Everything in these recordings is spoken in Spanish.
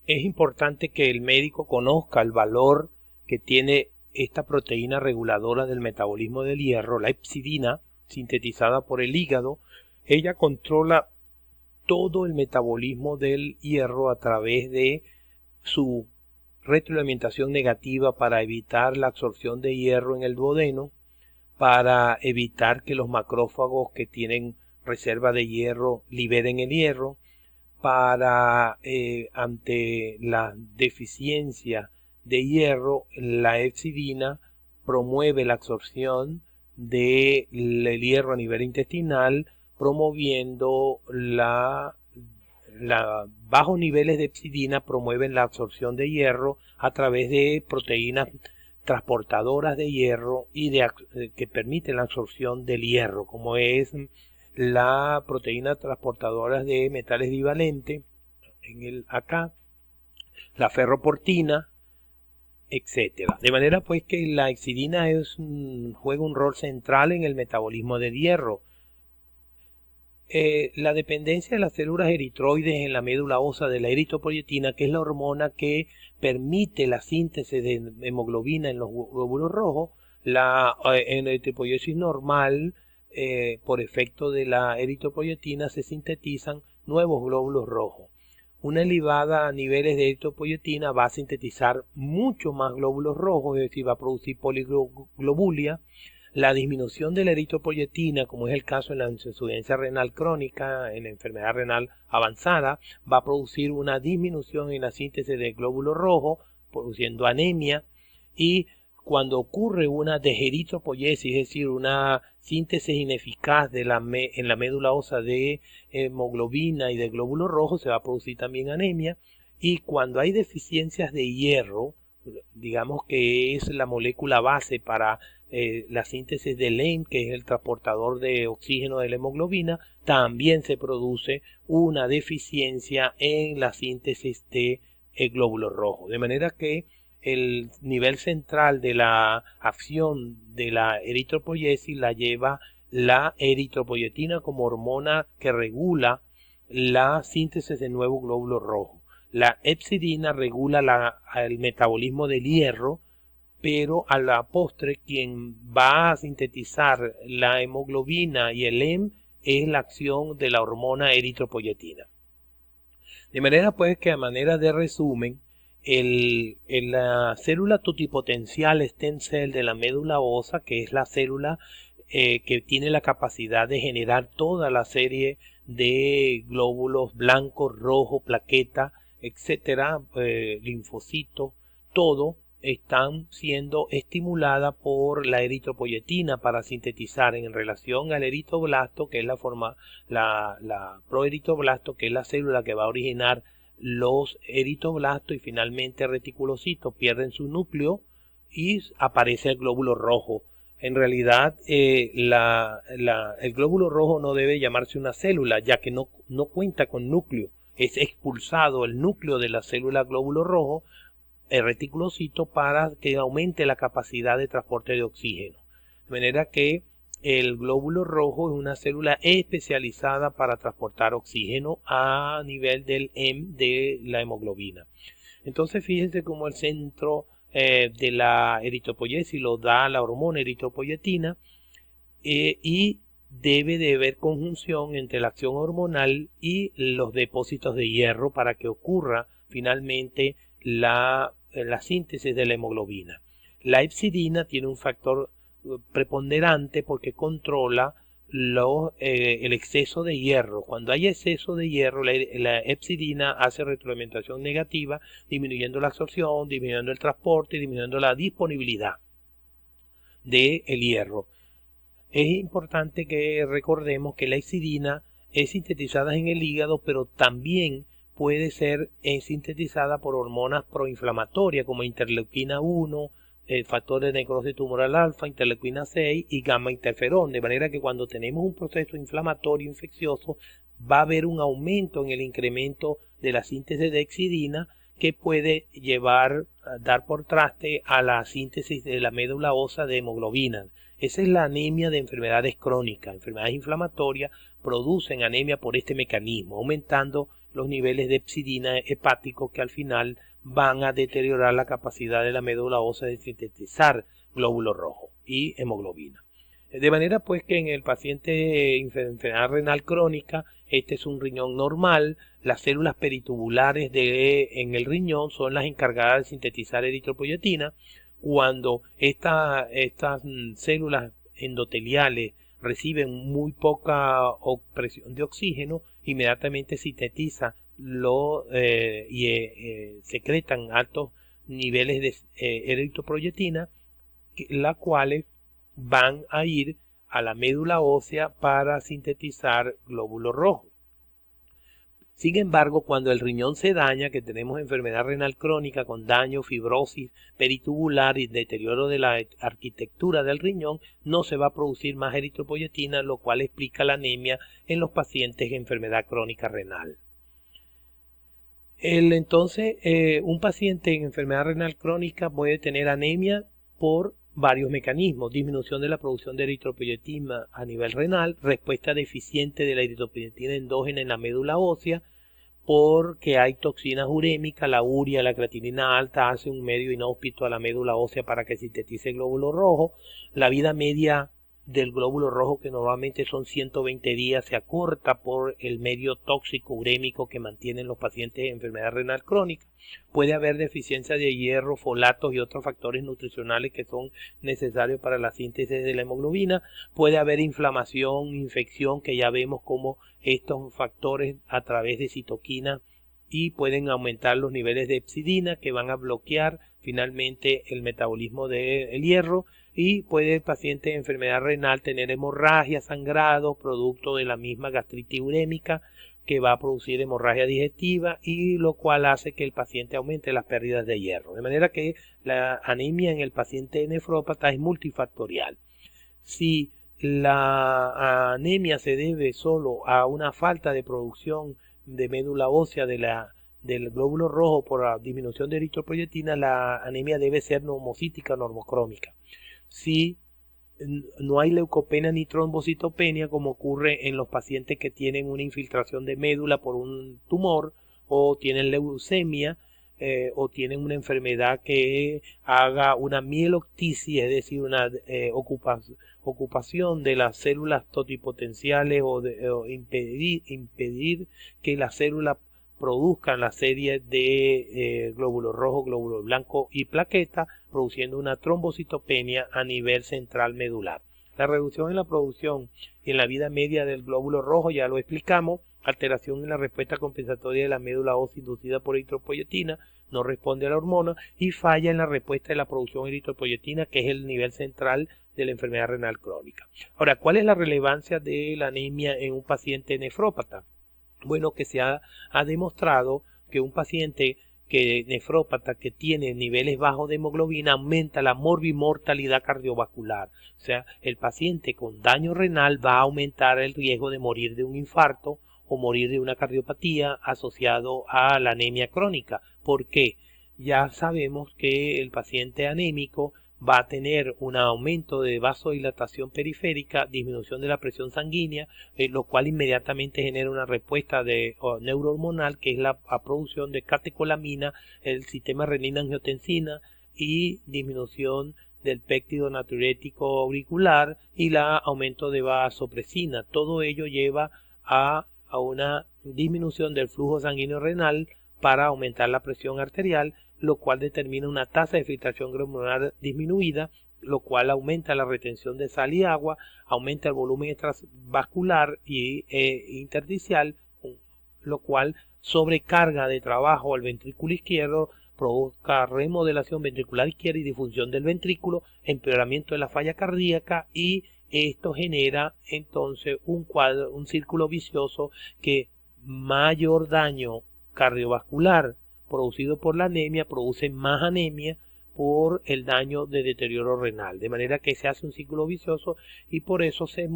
es importante que el médico conozca el valor que tiene esta proteína reguladora del metabolismo del hierro, la hepcidina, sintetizada por el hígado. Ella controla todo el metabolismo del hierro a través de su retroalimentación negativa para evitar la absorción de hierro en el duodeno, para evitar que los macrófagos que tienen reserva de hierro liberen el hierro, para ante la deficiencia de hierro, la hepcidina promueve la absorción del hierro a nivel intestinal, promoviendo bajos niveles de hepcidina promueven la absorción de hierro a través de proteínas transportadoras de hierro y que permiten la absorción del hierro, como es la proteína transportadora de metales bivalentes, acá, la ferroportina, etcétera. De manera pues que la hepcidina juega un rol central en el metabolismo del hierro. La dependencia de las células eritroides en la médula ósea de la eritropoyetina, que es la hormona que permite la síntesis de hemoglobina en los glóbulos rojos, en la eritropoyesis normal, por efecto de la eritropoyetina, se sintetizan nuevos glóbulos rojos. Una elevada a niveles de eritropoyetina va a sintetizar mucho más glóbulos rojos, es decir, va a producir poliglobulia. La disminución de la eritropoyetina, como es el caso en la insuficiencia renal crónica, en la enfermedad renal avanzada, va a producir una disminución en la síntesis de glóbulos rojos, produciendo anemia. Y cuando ocurre una deseritropoyesis, es decir, una síntesis ineficaz en la médula ósea de hemoglobina y de glóbulos rojos, se va a producir también anemia. Y cuando hay deficiencias de hierro, digamos que es la molécula base para la síntesis del heme, que es el transportador de oxígeno de la hemoglobina, también se produce una deficiencia en la síntesis de glóbulos rojos. De manera que el nivel central de la acción de la eritropoyesis la lleva la eritropoyetina como hormona que regula la síntesis de nuevos glóbulos rojos. La hepcidina regula el metabolismo del hierro, pero a la postre quien va a sintetizar la hemoglobina y el heme es la acción de la hormona eritropoyetina. De manera pues que a manera de resumen, la célula totipotencial stem cell de la médula ósea, que es la célula que tiene la capacidad de generar toda la serie de glóbulos blancos, rojos, plaquetas, etcétera, linfocitos, todo están siendo estimuladas por la eritropoyetina para sintetizar en relación al eritroblasto, que es la proeritroblasto, que es la célula que va a originar los eritroblastos, y finalmente reticulocitos pierden su núcleo y aparece el glóbulo rojo. En realidad el glóbulo rojo no debe llamarse una célula, ya que no cuenta con núcleo. Es expulsado el núcleo de la célula glóbulo rojo, el reticulocito, para que aumente la capacidad de transporte de oxígeno. De manera que el glóbulo rojo es una célula especializada para transportar oxígeno a nivel del heme de la hemoglobina. Entonces fíjense cómo el centro de la eritropoyesis lo da la hormona eritropoyetina, y debe de haber conjunción entre la acción hormonal y los depósitos de hierro para que ocurra finalmente la síntesis de la hemoglobina. La hepcidina tiene un factor preponderante porque controla el exceso de hierro. Cuando hay exceso de hierro, la hepcidina hace retroalimentación negativa, disminuyendo la absorción, disminuyendo el transporte, disminuyendo la disponibilidad del hierro. Es importante que recordemos que la hepcidina es sintetizada en el hígado, pero también puede ser sintetizada por hormonas proinflamatorias como interleuquina 1, factor de necrosis tumoral alfa, interleuquina 6 y gamma interferón. De manera que cuando tenemos un proceso inflamatorio infeccioso, va a haber un aumento en el incremento de la síntesis de hepcidina, que puede dar por traste a la síntesis de la médula ósea de hemoglobina. Esa es la anemia de enfermedades crónicas. Enfermedades inflamatorias producen anemia por este mecanismo, aumentando los niveles de hepcidina hepático que al final van a deteriorar la capacidad de la médula ósea de sintetizar glóbulos rojos y hemoglobina. De manera pues que en el paciente enfermedad renal crónica, este es un riñón normal, las células peritubulares en el riñón son las encargadas de sintetizar eritropoyetina. Cuando estas células endoteliales reciben muy poca presión de oxígeno, inmediatamente sintetizan secretan altos niveles de eritropoyetina, las cuales van a ir a la médula ósea para sintetizar glóbulos rojos. Sin embargo, cuando el riñón se daña, que tenemos enfermedad renal crónica con daño, fibrosis peritubular y deterioro de la arquitectura del riñón, no se va a producir más eritropoyetina, lo cual explica la anemia en los pacientes de enfermedad crónica renal. Entonces, un paciente en enfermedad renal crónica puede tener anemia por varios mecanismos: disminución de la producción de eritropoyetina a nivel renal, respuesta deficiente de la eritropoyetina endógena en la médula ósea, porque hay toxinas urémicas, la urea, la creatinina alta hace un medio inhóspito a la médula ósea para que sintetice glóbulo rojo. La vida media del glóbulo rojo, que normalmente son 120 días, se acorta por el medio tóxico urémico que mantienen los pacientes de enfermedad renal crónica. Puede haber deficiencia de hierro, folatos y otros factores nutricionales que son necesarios para la síntesis de la hemoglobina. Puede haber inflamación, infección, que ya vemos como estos factores a través de citoquinas y pueden aumentar los niveles de hepcidina, que van a bloquear finalmente el metabolismo del hierro. Y puede el paciente de enfermedad renal tener hemorragia, sangrado, producto de la misma gastritis urémica, que va a producir hemorragia digestiva, y lo cual hace que el paciente aumente las pérdidas de hierro. De manera que la anemia en el paciente nefrópata es multifactorial. Si la anemia se debe solo a una falta de producción de médula ósea del glóbulo rojo por la disminución de eritropoyetina, la anemia debe ser normocítica o normocrómica. Si no hay leucopenia ni trombocitopenia, como ocurre en los pacientes que tienen una infiltración de médula por un tumor, o tienen leucemia, o tienen una enfermedad que haga una mieloctisis, es decir, una ocupación de las células totipotenciales, o impedir que las células produzcan la serie de glóbulos rojos, glóbulos blancos y plaquetas, produciendo una trombocitopenia a nivel central medular. La reducción en la producción y en la vida media del glóbulo rojo ya lo explicamos. Alteración en la respuesta compensatoria de la médula ósea inducida por eritropoyetina, no responde a la hormona, y falla en la respuesta de la producción de eritropoyetina, que es el nivel central de la enfermedad renal crónica. Ahora, ¿cuál es la relevancia de la anemia en un paciente nefrópata? Bueno, que se ha demostrado que un paciente nefrópata que tiene niveles bajos de hemoglobina aumenta la morbimortalidad cardiovascular. O sea, el paciente con daño renal va a aumentar el riesgo de morir de un infarto o morir de una cardiopatía asociado a la anemia crónica. ¿Por qué? Ya sabemos que el paciente anémico va a tener un aumento de vasodilatación periférica, disminución de la presión sanguínea, lo cual inmediatamente genera una respuesta neurohormonal, que es la producción de catecolamina, el sistema renina-angiotensina, y disminución del péptido natriurético auricular y la aumento de vasopresina. Todo ello lleva a una disminución del flujo sanguíneo renal para aumentar la presión arterial, lo cual determina una tasa de filtración glomerular disminuida, lo cual aumenta la retención de sal y agua, aumenta el volumen extravascular y intersticial, lo cual sobrecarga de trabajo al ventrículo izquierdo, provoca remodelación ventricular izquierda y disfunción del ventrículo, empeoramiento de la falla cardíaca, y esto genera entonces un círculo vicioso, que mayor daño cardiovascular producido por la anemia produce más anemia por el daño de deterioro renal, de manera que se hace un círculo vicioso, y por eso se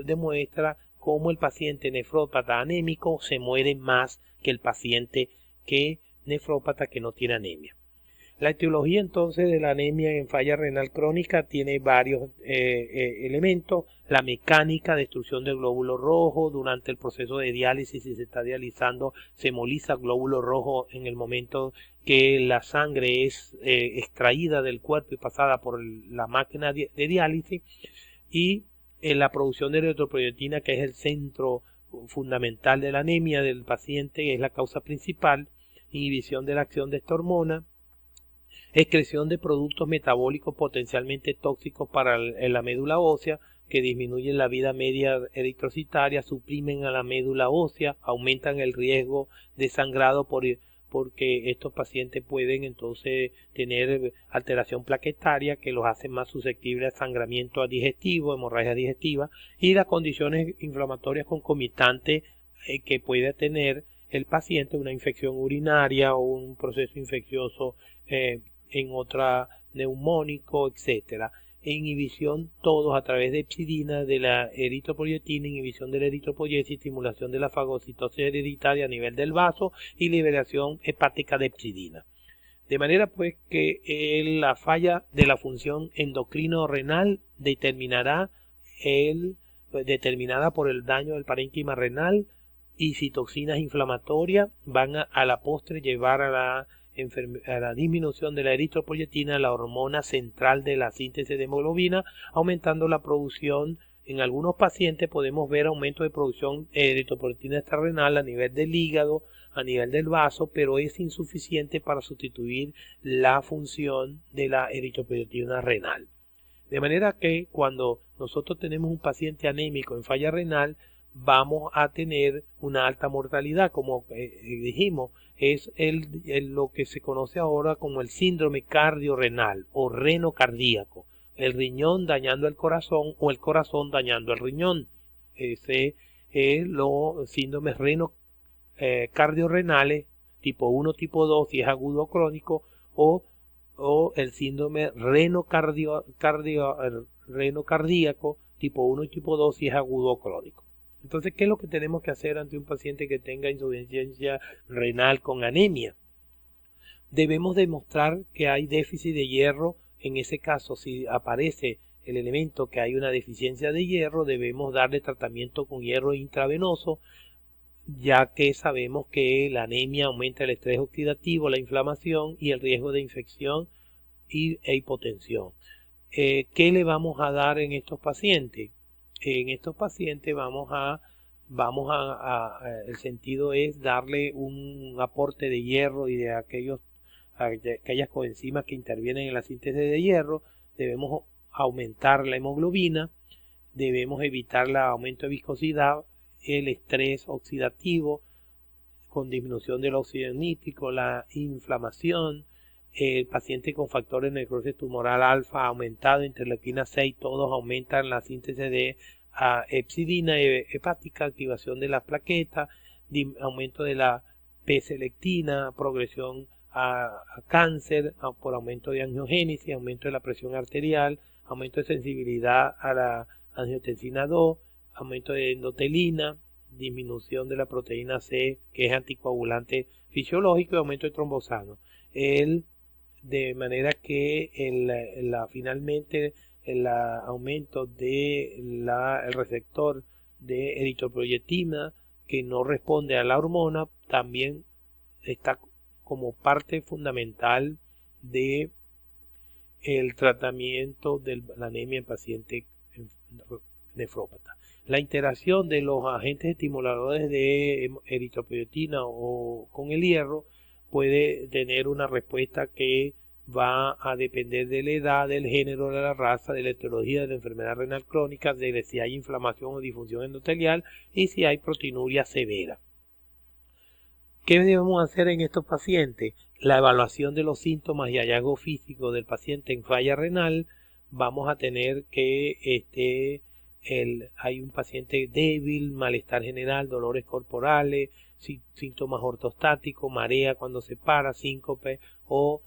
demuestra cómo el paciente nefrópata anémico se muere más que el paciente nefrópata que no tiene anemia. La etiología entonces de la anemia en falla renal crónica tiene varios elementos. La mecánica, destrucción del glóbulo rojo. Durante el proceso de diálisis, si se está dializando, se hemoliza glóbulo rojo en el momento que la sangre es extraída del cuerpo y pasada por la máquina de diálisis. Y la producción de eritropoyetina, que es el centro fundamental de la anemia del paciente, es la causa principal. Inhibición de la acción de esta hormona. Excreción de productos metabólicos potencialmente tóxicos para la médula ósea, que disminuyen la vida media eritrocitaria, suprimen a la médula ósea, aumentan el riesgo de sangrado porque estos pacientes pueden entonces tener alteración plaquetaria que los hace más susceptibles a sangramiento digestivo, hemorragia digestiva, y las condiciones inflamatorias concomitantes que puede tener el paciente, una infección urinaria o un proceso infeccioso en otra neumónico, etcétera. Inhibición todos a través de epsidina de la eritropoyetina, inhibición de la eritropoyesis, estimulación de la fagocitosis hereditaria a nivel del vaso y liberación hepática de epsidina. De manera pues que la falla de la función endocrino-renal determinada por el daño del parénquima renal, y citoxinas inflamatorias van a la postre llevar a la disminución de la eritropoyetina, la hormona central de la síntesis de hemoglobina, aumentando la producción. En algunos pacientes podemos ver aumento de producción de eritropoyetina extrarrenal a nivel del hígado, a nivel del vaso, pero es insuficiente para sustituir la función de la eritropoyetina renal. De manera que cuando nosotros tenemos un paciente anémico en falla renal, vamos a tener una alta mortalidad, como dijimos, es lo que se conoce ahora como el síndrome cardiorrenal o renocardíaco, el riñón dañando el corazón o el corazón dañando el riñón. Ese es los síndromes cardiorrenales tipo 1, tipo 2 si es agudo o crónico, o el síndrome renocardíaco tipo 1 y tipo 2 si es agudo o crónico. Entonces, ¿qué es lo que tenemos que hacer ante un paciente que tenga insuficiencia renal con anemia? Debemos demostrar que hay déficit de hierro. En ese caso, si aparece el elemento que hay una deficiencia de hierro, debemos darle tratamiento con hierro intravenoso, ya que sabemos que la anemia aumenta el estrés oxidativo, la inflamación y el riesgo de infección e hipotensión. ¿Qué le vamos a dar en estos pacientes? En estos pacientes el sentido es darle un aporte de hierro y de aquellas coenzimas que intervienen en la síntesis de hierro. Debemos aumentar la hemoglobina, debemos evitar el aumento de viscosidad, el estrés oxidativo con disminución del óxido nítrico, la inflamación. El paciente con factores de necrosis tumoral alfa aumentado, interleuquina 6, todos aumentan la síntesis de epsidina hepática, activación de las plaquetas, aumento de la P-selectina, progresión a cáncer por aumento de angiogénesis, aumento de la presión arterial, aumento de sensibilidad a la angiotensina 2, aumento de endotelina, disminución de la proteína C, que es anticoagulante fisiológico, y aumento de trombosano. De manera que finalmente el aumento del receptor de eritropoyetina, que no responde a la hormona, también está como parte fundamental de el tratamiento de la anemia en paciente nefrópata. La interacción de los agentes estimuladores de eritropoyetina o con el hierro puede tener una respuesta que va a depender de la edad, del género, de la raza, de la etiología de la enfermedad renal crónica, de si hay inflamación o disfunción endotelial y si hay proteinuria severa. ¿Qué debemos hacer en estos pacientes? La evaluación de los síntomas y hallazgos físicos del paciente en falla renal. Vamos a tener que hay un paciente débil, malestar general, dolores corporales, síntomas ortostáticos, marea cuando se para, síncope o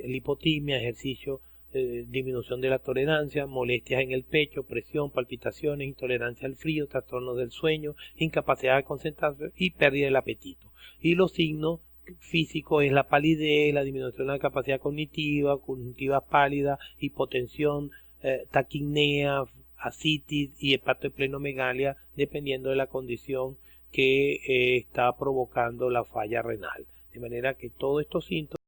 lipotimia, ejercicio, disminución de la tolerancia, molestias en el pecho, presión, palpitaciones, intolerancia al frío, trastornos del sueño, incapacidad de concentrarse y pérdida del apetito. Y los signos físico es la palidez, la disminución de la capacidad cognitiva, conjuntivas pálidas, hipotensión, taquipnea, ascitis y hepatoesplenomegalia, dependiendo de la condición que está provocando la falla renal. De manera que todos estos síntomas